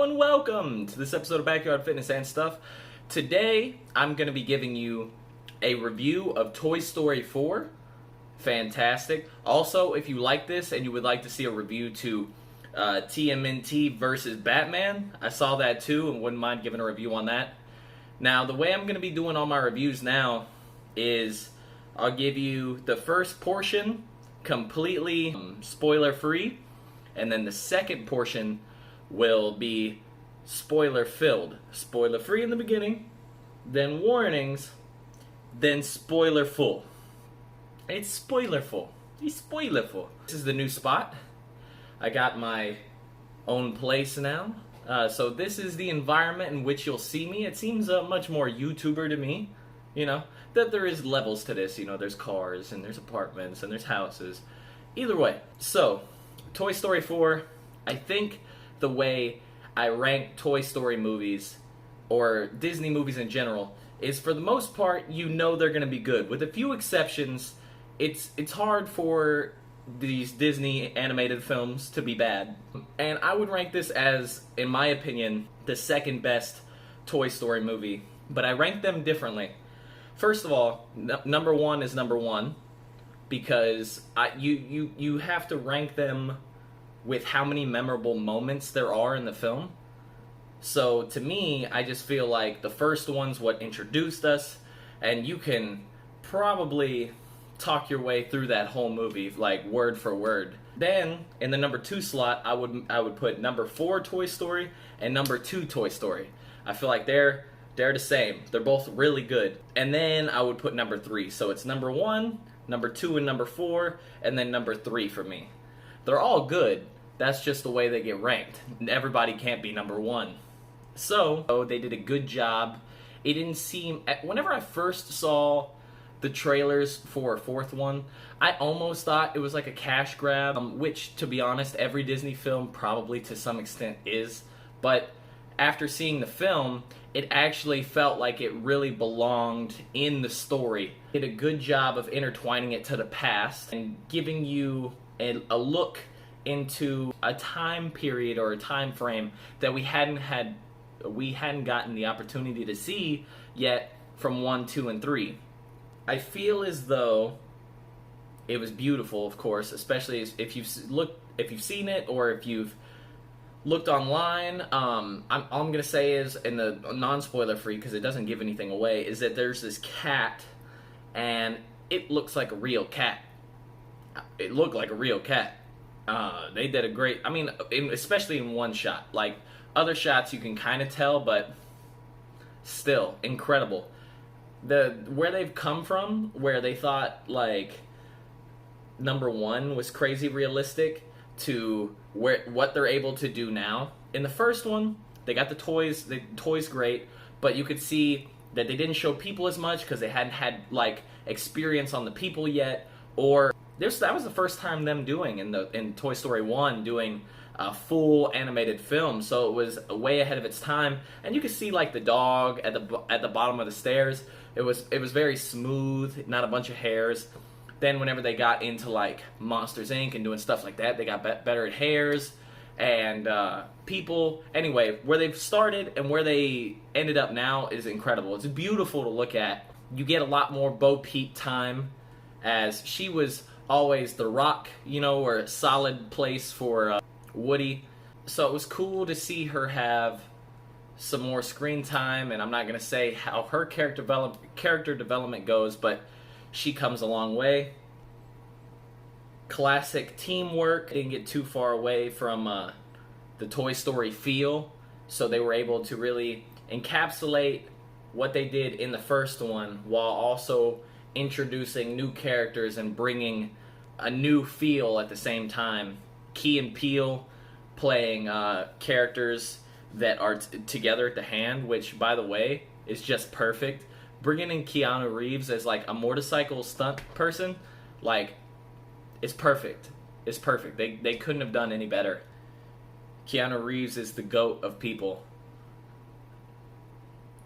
Hello and welcome to this episode of Backyard Fitness and Stuff. Today, I'm going to be giving you a review of Toy Story 4. Fantastic. Also, if you like this and you would like to see a review to TMNT versus Batman, I saw that too and wouldn't mind giving a review on that. Now, the way I'm going to be doing all my reviews now is I'll give you the first portion completely spoiler-free, and then the second portion will be spoiler-filled. Spoiler-free in the beginning, then warnings, then spoiler-full. It's spoiler-full. It's spoiler-full. This is the new spot. I got my own place now. So this is the environment in which you'll see me. It seems much more YouTuber to me, you know, that there is levels to this. You know, there's cars, and there's apartments, and there's houses. Either way. So, Toy Story 4, I think the way I rank Toy Story movies, or Disney movies in general, is for the most part, you know they're going to be good. With a few exceptions, it's hard for these Disney animated films to be bad. And I would rank this as, in my opinion, the second best Toy Story movie. But I rank them differently. First of all, number one is number one, because you have to rank them with how many memorable moments there are in the film. So to me, I just feel like the first one's what introduced us, and you can probably talk your way through that whole movie, like word for word. Then, in the number 2 slot, I would put number 4 Toy Story and number 2 Toy Story. I feel like they're the same. They're both really good. And then I would put number 3. So it's number 1, number 2, and number 4, and then number 3 for me. They're all good. That's just the way they get ranked. Everybody can't be number 1. So, they did a good job. It didn't seem... Whenever I first saw the trailers for a fourth one, I almost thought it was like a cash grab, which, to be honest, every Disney film probably to some extent is. But after seeing the film, it actually felt like it really belonged in the story. It did a good job of intertwining it to the past and giving you a look into a time period or a time frame that we hadn't gotten the opportunity to see yet from 1, 2, and 3. I feel as though it was beautiful, of course, especially if you've seen it or if you've looked online. All I'm gonna say is, in the non-spoiler free, because it doesn't give anything away, is that there's this cat, and it looks like a real cat. It looked like a real cat. They did a great, especially in one shot. Like, other shots you can kind of tell, but still, incredible. Where they've come from, where they thought, like, number 1 was crazy realistic, to what they're able to do now. In the first one, they got the toys great, but you could see that they didn't show people as much because they hadn't had, like, experience on the people yet, or that was the first time them doing in Toy Story 1 doing a full animated film, so it was way ahead of its time. And you could see, like, the dog at the bottom of the stairs. It was very smooth, not a bunch of hairs. Then whenever they got into, like, Monsters Inc. and doing stuff like that, they got better at hairs and people. Anyway, where they've started and where they ended up now is incredible. It's beautiful to look at. You get a lot more Bo Peep time, as she was always the rock, you know, or a solid place for Woody. So it was cool to see her have some more screen time, and I'm not going to say how her character development goes, but she comes a long way. Classic teamwork. Didn't get too far away from the Toy Story feel, so they were able to really encapsulate what they did in the first one while also introducing new characters and bringing a new feel at the same time. Key and Peele playing characters that are together at the hand, which, by the way, is just perfect. Bringing in Keanu Reeves as, like, a motorcycle stunt person, like, it's perfect. It's perfect. They couldn't have done any better. Keanu Reeves is the GOAT of people.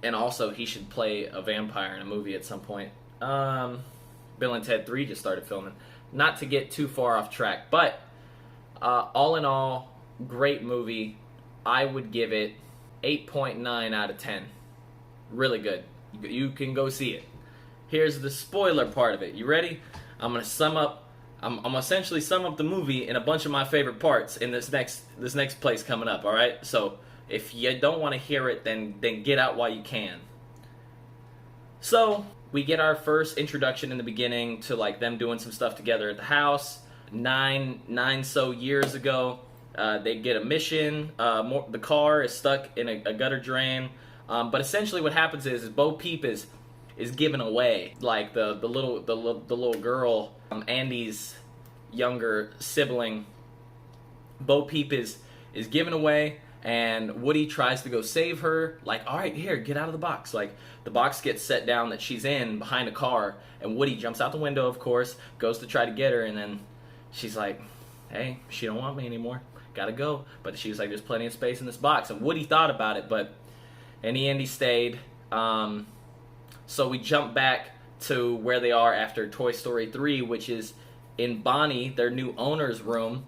And also, he should play a vampire in a movie at some point. Bill and Ted 3 just started filming. Not to get too far off track, but all in all, great movie. I would give it 8.9 out of 10. Really good. You can go see it. Here's the spoiler part of it. You ready? I'm gonna sum up. I'm essentially sum up the movie in a bunch of my favorite parts in this next place coming up. All right. So if you don't want to hear it, then get out while you can. So we get our first introduction in the beginning to like them doing some stuff together at the house. Nine so years ago, they get a mission. The car is stuck in a gutter drain. But essentially, what happens is Bo Peep is given away. Like the little girl, Andy's younger sibling. Bo Peep is given away, and Woody tries to go save her. Like, all right, here, get out of the box. Like, the box gets set down that she's in behind a car, and Woody jumps out the window, of course, goes to try to get her, and then she's like, hey, she don't want me anymore. Gotta go. But she's like, there's plenty of space in this box. And Woody thought about it, but in the end, he stayed. So we jump back to where they are after Toy Story 3, which is in Bonnie, their new owner's room.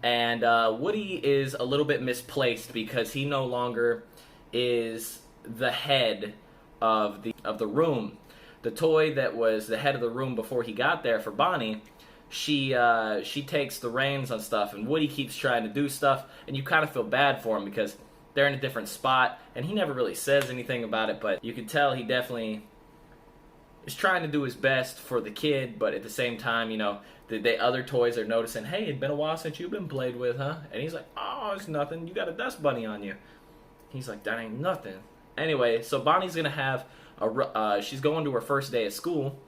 And Woody is a little bit misplaced because he no longer is the head of the room. The toy that was the head of the room before he got there for Bonnie, she takes the reins on stuff, and Woody keeps trying to do stuff, and you kind of feel bad for him because they're in a different spot, and he never really says anything about it, but you can tell he definitely is trying to do his best for the kid, but at the same time, you know, the other toys are noticing, hey, it's been a while since you've been played with, huh? And he's like, oh, it's nothing. You got a dust bunny on you. He's like, that ain't nothing. Anyway, so Bonnie's going to have she's going to her first day of school,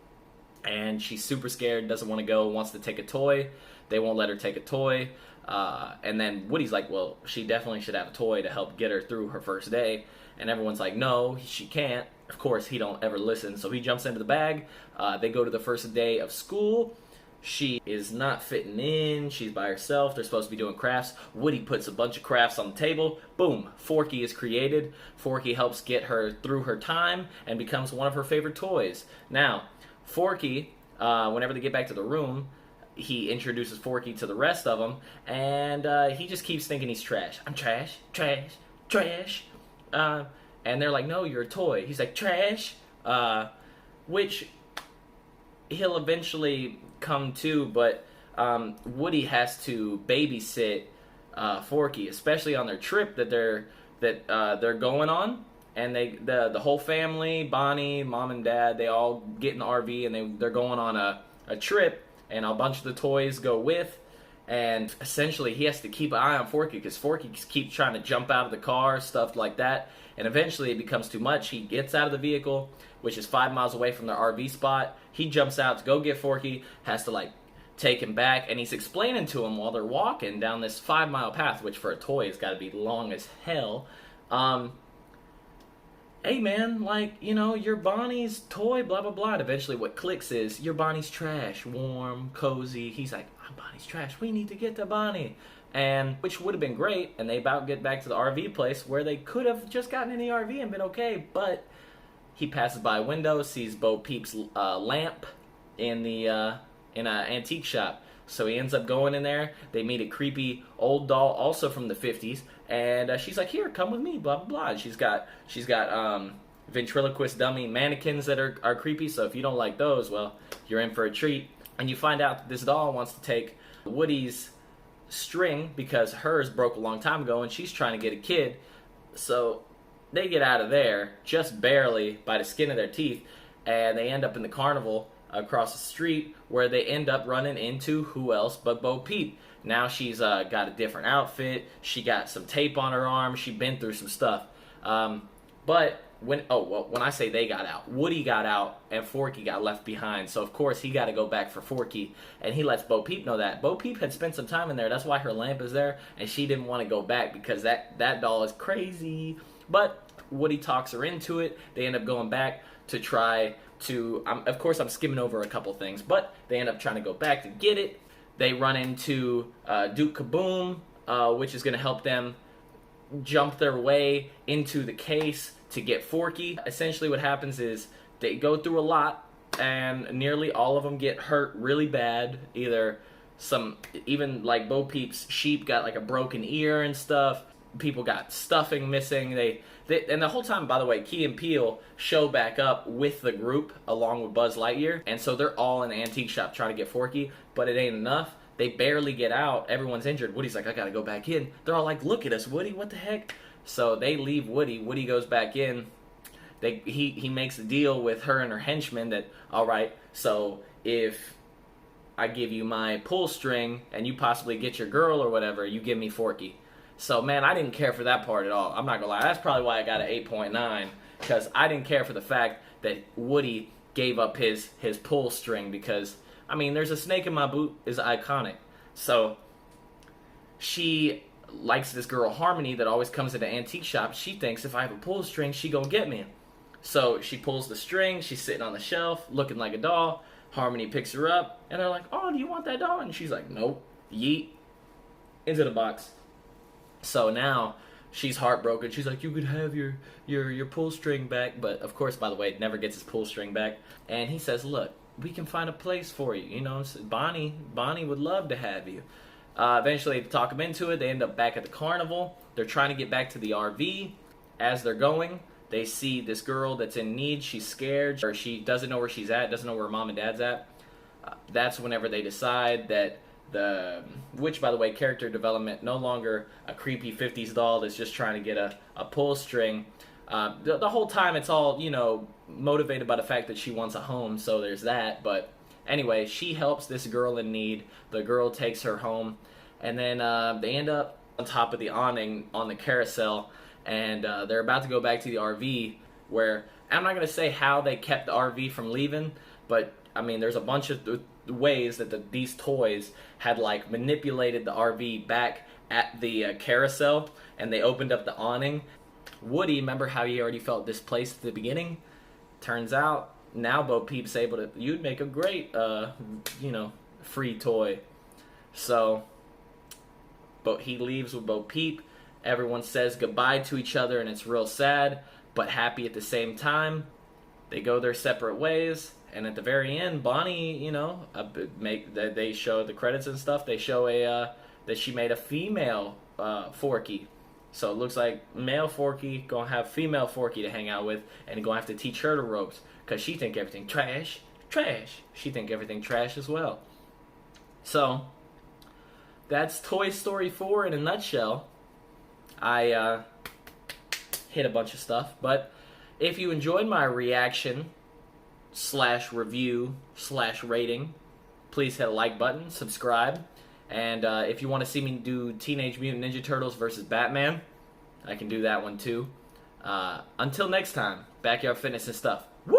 and she's super scared, doesn't want to go, wants to take a toy. They won't let her take a toy. And then Woody's like, well, she definitely should have a toy to help get her through her first day. And everyone's like, no, she can't. Of course, he don't ever listen. So he jumps into the bag. They go to the first day of school. She is not fitting in. She's by herself. They're supposed to be doing crafts. Woody puts a bunch of crafts on the table. Boom. Forky is created. Forky helps get her through her time and becomes one of her favorite toys. Now, Forky, whenever they get back to the room, he introduces Forky to the rest of them, and he just keeps thinking he's trash. I'm trash, trash, trash. And they're like, no, you're a toy. He's like, trash. Which he'll eventually come to, but Woody has to babysit Forky, especially on their trip that they're going on. And the whole family, Bonnie, mom and dad, they all get in the RV and they're going on a trip, and a bunch of the toys go with. And essentially he has to keep an eye on Forky because Forky keeps trying to jump out of the car, stuff like that. And eventually it becomes too much. He gets out of the vehicle, which is 5 miles away from their RV spot. He jumps out to go get Forky, has to like take him back, and he's explaining to him while they're walking down this 5-mile path, which for a toy has got to be long as hell. Hey man, like, you know, you're Bonnie's toy, blah blah blah. And eventually what clicks is, you're Bonnie's trash, warm, cozy. He's like, I'm Bonnie's trash, we need to get to Bonnie. And which would have been great, and they about get back to the RV place where they could have just gotten in the RV and been okay, but he passes by a window, sees Bo Peep's lamp in an antique shop. So he ends up going in there. They meet a creepy old doll, also from the 50s, and she's like, "Here, come with me." Blah blah blah. And she's got ventriloquist dummy mannequins that are creepy. So if you don't like those, well, you're in for a treat. And you find out that this doll wants to take Woody's string because hers broke a long time ago, and she's trying to get a kid. So they get out of there just barely by the skin of their teeth, and they end up in the carnival across the street, where they end up running into who else but Bo Peep. Now she's got a different outfit. She got some tape on her arm. She's been through some stuff. But when I say they got out, Woody got out and Forky got left behind. So of course he got to go back for Forky, and he lets Bo Peep know that. Bo Peep had spent some time in there. That's why her lamp is there, and she didn't want to go back because that doll is crazy. But Woody talks her into it. They end up going back to try to, of course I'm skimming over a couple things, but they end up trying to go back to get it. They run into Duke Kaboom, which is going to help them jump their way into the case to get Forky. Essentially what happens is they go through a lot, and nearly all of them get hurt really bad. Even like Bo Peep's sheep got like a broken ear and stuff. people got stuffing missing. And the whole time, by the way, Key and Peele show back up with the group along with Buzz Lightyear, and so they're all in the antique shop trying to get Forky, but it ain't enough. They barely get out. Everyone's injured. Woody's like, I gotta go back in. They're all like, look at us, Woody, what the heck? So they leave Woody. Woody goes back in. He makes a deal with her and her henchmen that, all right, so if I give you my pull string and you possibly get your girl or whatever, you give me Forky. So, man, I didn't care for that part at all. I'm not going to lie. That's probably why I got an 8.9, because I didn't care for the fact that Woody gave up his pull string because, I mean, there's a snake in my boot is iconic. So, she likes this girl, Harmony, that always comes to the antique shop. She thinks if I have a pull string, she gonna get me. So, she pulls the string. She's sitting on the shelf, looking like a doll. Harmony picks her up, and they're like, oh, do you want that doll? And she's like, nope. Yeet. Into the box. So now she's heartbroken. She's like, you could have your pull string back. But, of course, by the way, never gets his pull string back. And he says, look, we can find a place for you. You know, Bonnie would love to have you. Eventually, they talk him into it. They end up back at the carnival. They're trying to get back to the RV. As they're going, they see this girl that's in need. She's scared, or she doesn't know where she's at, doesn't know where mom and dad's at. That's whenever they decide that which, by the way, character development, no longer a creepy 50s doll that's just trying to get a pull string. The whole time it's all, you know, motivated by the fact that she wants a home, so there's that. But anyway, she helps this girl in need. The girl takes her home, and then they end up on top of the awning on the carousel, and they're about to go back to the RV, where I'm not going to say how they kept the RV from leaving, but I mean, there's a bunch of ways that these toys had like manipulated the RV back at the carousel, and they opened up the awning. Woody, remember how he already felt displaced at the beginning? Turns out now Bo Peep's able to. You'd make a great, free toy. So, but he leaves with Bo Peep. Everyone says goodbye to each other, and it's real sad, but happy at the same time. They go their separate ways. And at the very end, Bonnie, you know, they show the credits and stuff. They show that she made a female Forky. So it looks like male Forky gonna have female Forky to hang out with, and gonna have to teach her the ropes, cause she think everything trash. She think everything trash as well. So that's Toy Story 4 in a nutshell. I hit a bunch of stuff, but if you enjoyed my reaction / review / rating, please hit a like button, subscribe, and if you want to see me do Teenage Mutant Ninja Turtles versus Batman, I can do that one too. Until next time, Backyard Fitness and stuff. Woo!